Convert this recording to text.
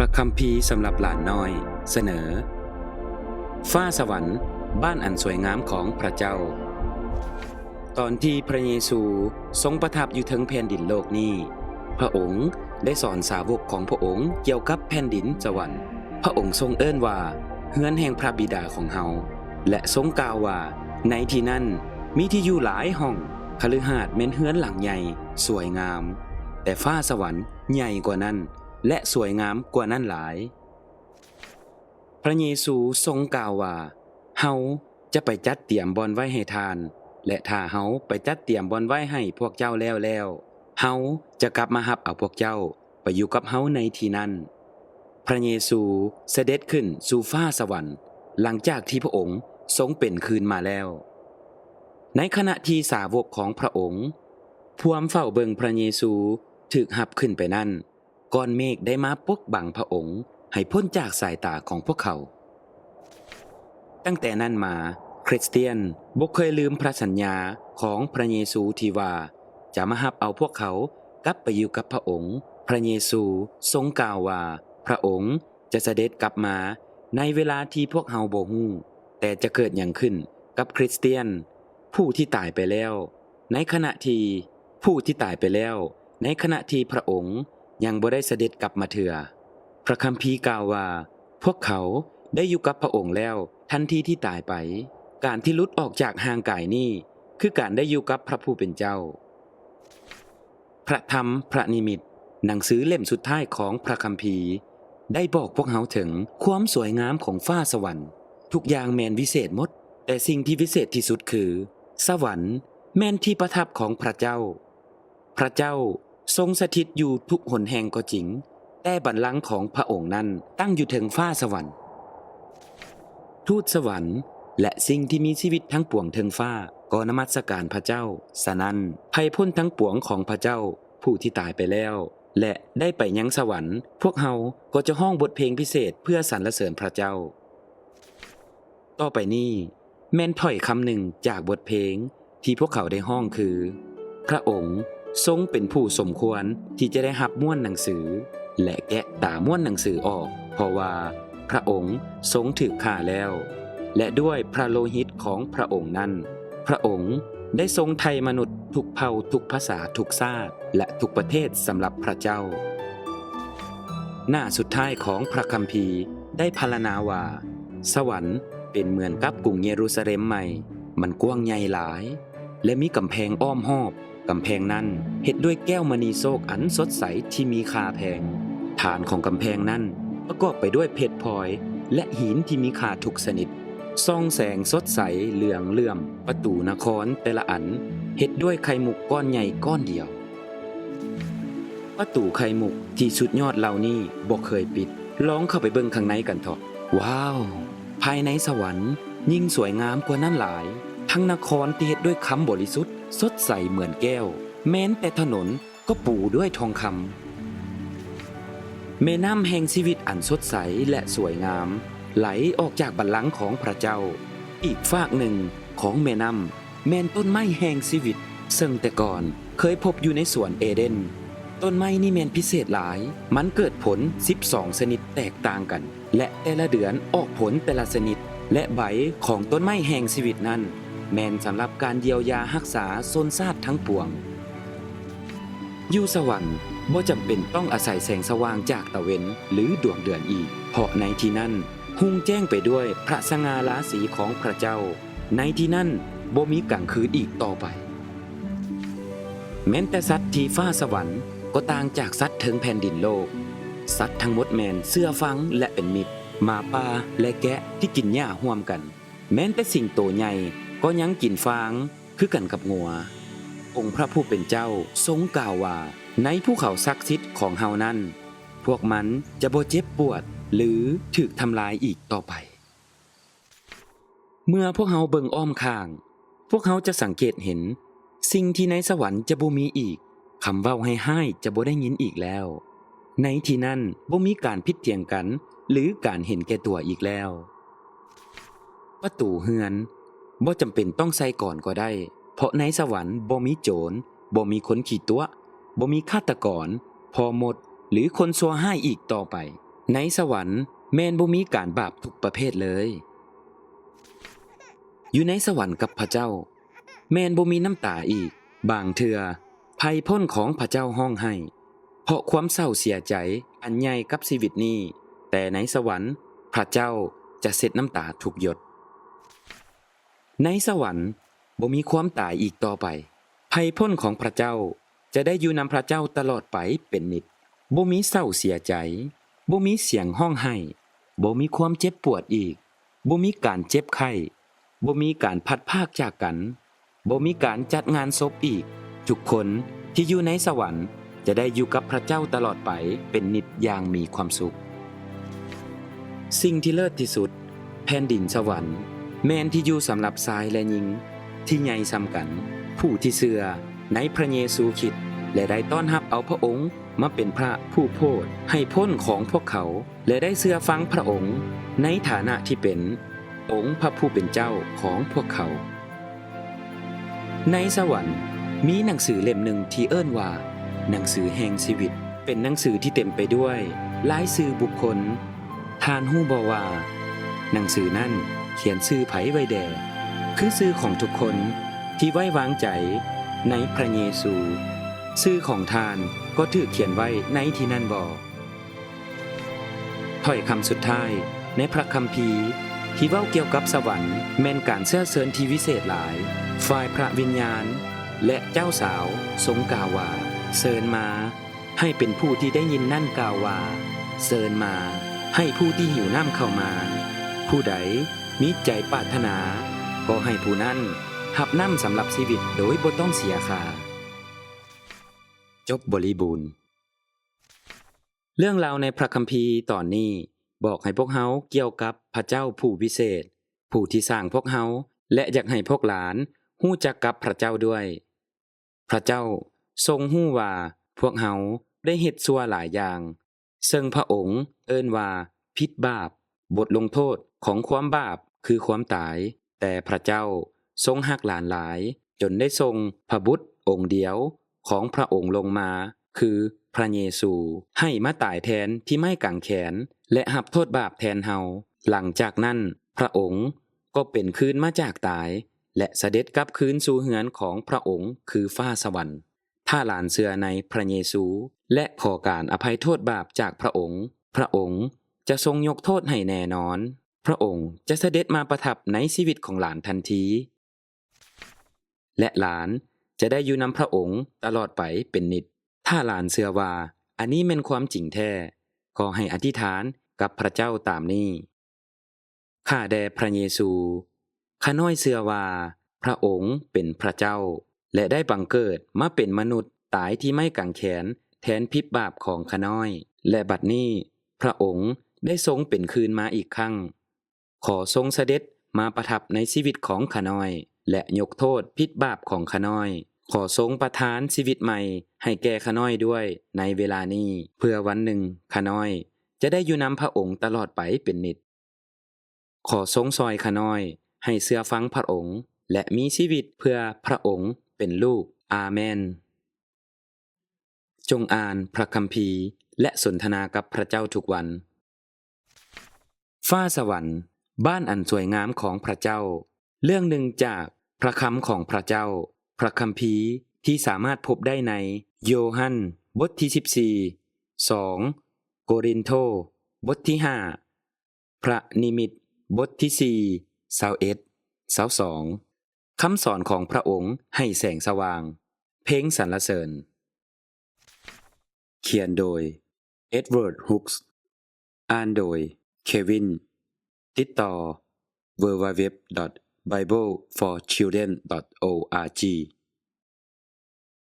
ระคัมภีร์สำหรับหลานน้อยเสนอฟ้าสวรรค์บ้านอันสวยงามของพระเจ้าตอนที่พระเยซูทรงประทับอยู่ถึงแผ่นดินโลกนี้พระองค์ได้สอนสาวกของพระองค์เกี่ยวกับแผ่นดินสวรรค์พระองค์ทรงเอิ้นว่าเฮือนแห่งพระบิดาของเฮาและทรงกล่าวว่าในที่นั้นมีที่อยู่หลายห้องคฤหาสน์แม่นเฮือนหลังใหญ่สวยงามแต่ฟ้าสวรรค์ใหญ่กว่านั้นและสวยงามกว่านั้นหลายพระเยซูทรงกล่าวว่าเฮาจะไปจัดเตรียมบ่อนไว้ให้ทานและถ้าเฮาไปจัดเตรียมบ่อนไว้ให้พวกเจ้าแล้วเฮาจะกลับมารับเอาพวกเจ้าไปอยู่กับเฮาในที่นั้นพระเยซูเสด็จขึ้นสู่ฟ้าสวรรค์หลังจากที่พระองค์ทรงเป็นคืนมาแล้วในขณะที่สาวกของพระองค์พวมเฝ้าเบิ่งพระเยซูถูกหับขึ้นไปนั้นก้อนเมฆได้มาปกบังพระองค์ให้พ้นจากสายตาของพวกเขาตั้งแต่นั้นมาคริสเตียนบ่เคยลืมพระสัญญาของพระเยซูที่ว่าจะมารับเอาพวกเขากลับไปอยู่กับพระองค์พระเยซูทรงกล่าวว่าพระองค์จะเสด็จกลับมาในเวลาที่พวกเฮาบ่ฮู้แต่จะเกิดหยังขึ้นกับคริสเตียนผู้ที่ตายไปแล้วในขณะที่พระองค์ยังบ่ได้เสด็จกลับมาเถื่อพระคัมภีร์กล่าวว่าพวกเขาได้อยู่กับพระองค์แล้วทันทีที่ตายไปการที่หลุดออกจากห่างกายนี้คือการได้อยู่กับพระผู้เป็นเจ้าพระธรรมพระนิมิตหนังสือเล่มสุดท้ายของพระคัมภีร์ได้บอกพวกเขาถึงความสวยงามของฟ้าสวรรค์ทุกอย่างแม่นวิเศษหมดแต่สิ่งที่วิเศษที่สุดคือสวรรค์แม่นที่ประทับของพระเจ้าพระเจ้าทรงสถิตอยู่ทุกหนแห่งก็จริงแต่บัลลังก์ของพระองค์นั้นตั้งอยู่ถึงฟ้าสวรรค์ทูตสวรรค์และสิ่งที่มีชีวิตทั้งปวงเทิงฟ้าก็นมัสการพระเจ้าสนั่นไพพ้นทั้งปวงของพระเจ้าผู้ที่ตายไปแล้วและได้ไปยังสวรรค์พวกเฮาก็จะห้องบทเพลงพิเศษเพื่อสรรเสริญพระเจ้าต่อไปนี้แม่นถ้อยคำหนึ่งจากบทเพลงที่พวกเขาได้ห้องคือพระองค์ทรงเป็นผู้สมควรที่จะได้รับม้วนหนังสือและแกะตาม้วนหนังสือออกเพราะว่าพระองค์ทรงถูกฆ่าแล้วและด้วยพระโลหิตของพระองค์นั้นพระองค์ได้ทรงไถ่มนุษย์ทุกเผ่าทุกภาษาทุกชาติและทุกประเทศสำหรับพระเจ้าหน้าสุดท้ายของพระคัมภีร์ได้พรรณนาว่าสวรรค์เป็นเหมือนกับกรุงเยรูซาเล็มใหม่มันกว้างใหญ่หลายและมีกำแพงอ้อมรอบกำแพงนั้นเฮ็ดด้วยแก้วมณีโศกอันสดใสที่มีค่าแพงฐานของกำแพงนั้นประกอบไปด้วยเพชรพลอยและหินที่มีค่าทุกชนิดส่องแสงสดใสเหลืองเลื่อมประตูนครแต่ละอันเฮ็ดด้วยไข่มุกก้อนใหญ่ก้อนเดียวประตูไข่มุกที่สุดยอดเหล่านี้บ่เคยปิดลองเข้าไปเบิ่งข้างในกันเถอะว้าวภายในสวรรค์ยิ่งสวยงามกว่านั้นหลายทั้งนครที่เฮ็ดด้วยคำบริสุทธิ์สดใสเหมือนแก้วแม้นแต่ถนนก็ปูด้วยทองคำแม่น้ำแห่งชีวิตอันสดใสและสวยงามไหลออกจากบัลลังก์ของพระเจ้าอีกฝากหนึ่งของแม่น้ำแม่นต้นไม้แห่งชีวิตซึ่งแต่ก่อนเคยพบอยู่ในสวนเอเดนต้นไม้นี่แม่นพิเศษหลายมันเกิดผล12ชนิดแตกต่างกันและแต่ละเดือนออกผลแต่ละชนิดและใบของต้นไม้แห่งชีวิตนั้นแม่นสำหรับการเยียวยารักษาโซนซาดทั้งปวงอยู่สวรรค์บ่จำเป็นต้องอาศัยแสงสว่างจากตะเวนหรือดวงเดือนอีกเพราะในที่นั้นหุ่งแจ้งไปด้วยพระสง่าราศีของพระเจ้าในที่นั้นบ่มีกลางคืนอีกต่อไปแม้แต่สัตว์ที่ฟ้าสวรรค์ก็ต่างจากสัตว์ถึงแผ่นดินโลกสัตว์ทั้งหมดแม่นเชื่อฟังและเป็นมิตรหมาป่าและแกะที่กินหญ้าร่วมกันแม้แต่สิ่งโตใหญ่ก็ยังกินฟางคือกันกับงัวองค์พระผู้เป็นเจ้าทรงกล่าวว่าในภูเขาศักดิ์สิทธิ์ของเฮานั้นพวกมันจะบ่เจ็บปวดหรือถูกทำลายอีกต่อไปเมื่อพวกเฮาเบิ่งอ้อมข้างพวกเฮาจะสังเกตเห็นสิ่งที่ในสวรรค์จะบ่มีอีกคำเว้าให้จะบ่ได้ยินอีกแล้วในที่นั้นบ่มีการพิดเถียงกันหรือการเห็นแก่ตัวอีกแล้วประตูเฮือนบ่จำเป็นต้องใส่ก่อนก็ได้เพราะในสวรรค์บ่มีโจรบ่มีคนขี้ตัวบ่มีฆาตกรพอหมดหรือคนซัวให้อีกต่อไป ในสวรรค์แม่นบ่มีการบาปทุกประเภทเลยอยู่ในสวรรค์กับพระเจ้าแม่นบ่มีน้ำตาอีกบางเทื่อภัยพ้นของพระเจ้าห้องให้เพราะความเศร้าเสียใจอันใหญ่กับชีวิตนี้แต่ในสวรรค์พระเจ้าจะเช็ดน้ำตาทุกหยดในสวรรค์บ่มีความตายอีกต่อไปภัยพ้นของพระเจ้าจะได้อยู่นำพระเจ้าตลอดไปเป็นนิจบ่มีเศร้าเสียใจบ่มีเสียงห้องไห้บ่มีความเจ็บปวดอีกบ่มีการเจ็บไข้บ่มีการพัดพรากจากกันบ่มีการจัดงานศพอีกทุกคนที่อยู่ในสวรรค์จะได้อยู่กับพระเจ้าตลอดไปเป็นนิจอย่างมีความสุขสิ่งที่เลิศที่สุดแผ่นดินสวรรค์แม่นที่อยู่สำหรับชายและหญิงที่ใหญ่ซ้ำกันผู้ที่เชื่อในพระเยซูคริสต์และได้ต้อนรับเอาพระองค์มาเป็นพระผู้โพธิ์ให้พ้นของพวกเขาและได้เชื่อฟังพระองค์ในฐานะที่เป็นองค์พระผู้เป็นเจ้าของพวกเขาในสวรรค์มีหนังสือเล่มหนึ่งที่เอิ้นว่าหนังสือแห่งชีวิตเป็นหนังสือที่เต็มไปด้วยรายชื่อบุคคลท่านฮู้บ่ว่าหนังสือนั้นเขียนชื่อไผไว้แด่คือชื่อของทุกคนที่ไว้วางใจในพระเยซูชื่อของท่านก็ถูกเขียนไว้ในที่นั่นบ่ถ้อยคำสุดท้ายในพระคัมภีร์ที่เว้าเกี่ยวกับสวรรค์แม่นการเสื้อเสริญที่วิเศษหลายฝ่ายพระวิญญาณและเจ้าสาวทรงกล่าวว่าเชิญมาให้เป็นผู้ที่ได้ยินนั่นกล่าวว่าเชิญมาให้ผู้ที่หิวน้ำเข้ามาผู้ใดมีใจปรารถนาก็ให้ผู้นั้นหับน้ำสำหรับชีวิตโดยบ่ต้องเสียค่าจบบริบูรณ์เรื่องราวในพระคัมภีร์ตอนนี้บอกให้พวกเฮาเกี่ยวกับพระเจ้าผู้วิเศษผู้ที่สร้างพวกเฮาและอยากให้พวกหลานฮู้จักกับพระเจ้าด้วยพระเจ้าทรงฮู้ว่าพวกเฮาได้เฮ็ดชั่วหลายอย่างซึ่งพระองค์เอิ้นว่าผิดบาปบทลงโทษของความบาปคือความตายแต่พระเจ้าทรงฮักหลานหลายจนได้ทรงพระบุตรองค์เดียวของพระองค์ลงมาคือพระเยซูให้มาตายแทนที่ไม้กางแขนและรับโทษบาปแทนเฮาหลังจากนั้นพระองค์ก็เป็นคืนมาจากตายและเสด็จกลับคืนสู่เฮือนของพระองค์คือฟ้าสวรรค์ถ้าหลานเชื่อในพระเยซูและขอการอภัยโทษบาปจากพระองค์พระองค์จะทรงยกโทษให้แน่นอนพระองค์จะเสด็จมาประทับในชีวิตของหลานทันทีและหลานจะได้อยู่นำพระองค์ตลอดไปเป็นนิจถ้าหลานเชื่อว่าอันนี้เป็นความจริงแท้ขอให้อธิษฐานกับพระเจ้าตามนี้ข้าแด่พระเยซูข้าน้อยเชื่อว่าพระองค์เป็นพระเจ้าและได้บังเกิดมาเป็นมนุษย์ตายที่ไม้กางแขนแทนพิบาปของข้าน้อยและบัดนี้พระองค์ได้ทรงเป็นคืนมาอีกครั้งขอทรงเสด็จมาประทับในชีวิตของข้าน้อยและยกโทษพิบาปของข้าน้อยขอทรงประทานชีวิตใหม่ให้แก่ข้าน้อยด้วยในเวลานี้เพื่อวันหนึ่งข้าน้อยจะได้อยู่นำพระองค์ตลอดไปเป็นนิจขอทรงซอยข้าน้อยให้เชื่อฟังพระองค์และมีชีวิตเพื่อพระองค์เป็นลูกอาเมนจงอ่านพระคัมภีร์และสนทนากับพระเจ้าทุกวันฟ้าสวรรค์บ้านอันสวยงามของพระเจ้าเรื่องหนึ่งจากพระคำของพระเจ้าพระคัมภีร์ที่สามารถพบได้ในโยฮันบทที่14 2โกรินโธบทที่5พระนิมิตบทที่4 21 22คำสอนของพระองค์ให้แสงสว่างเพลงสรรเสริญเขียนโดยเอ็ดเวิร์ดฮุกส์อ่านโดยเควินติดต่อ www.bibleforchildren.org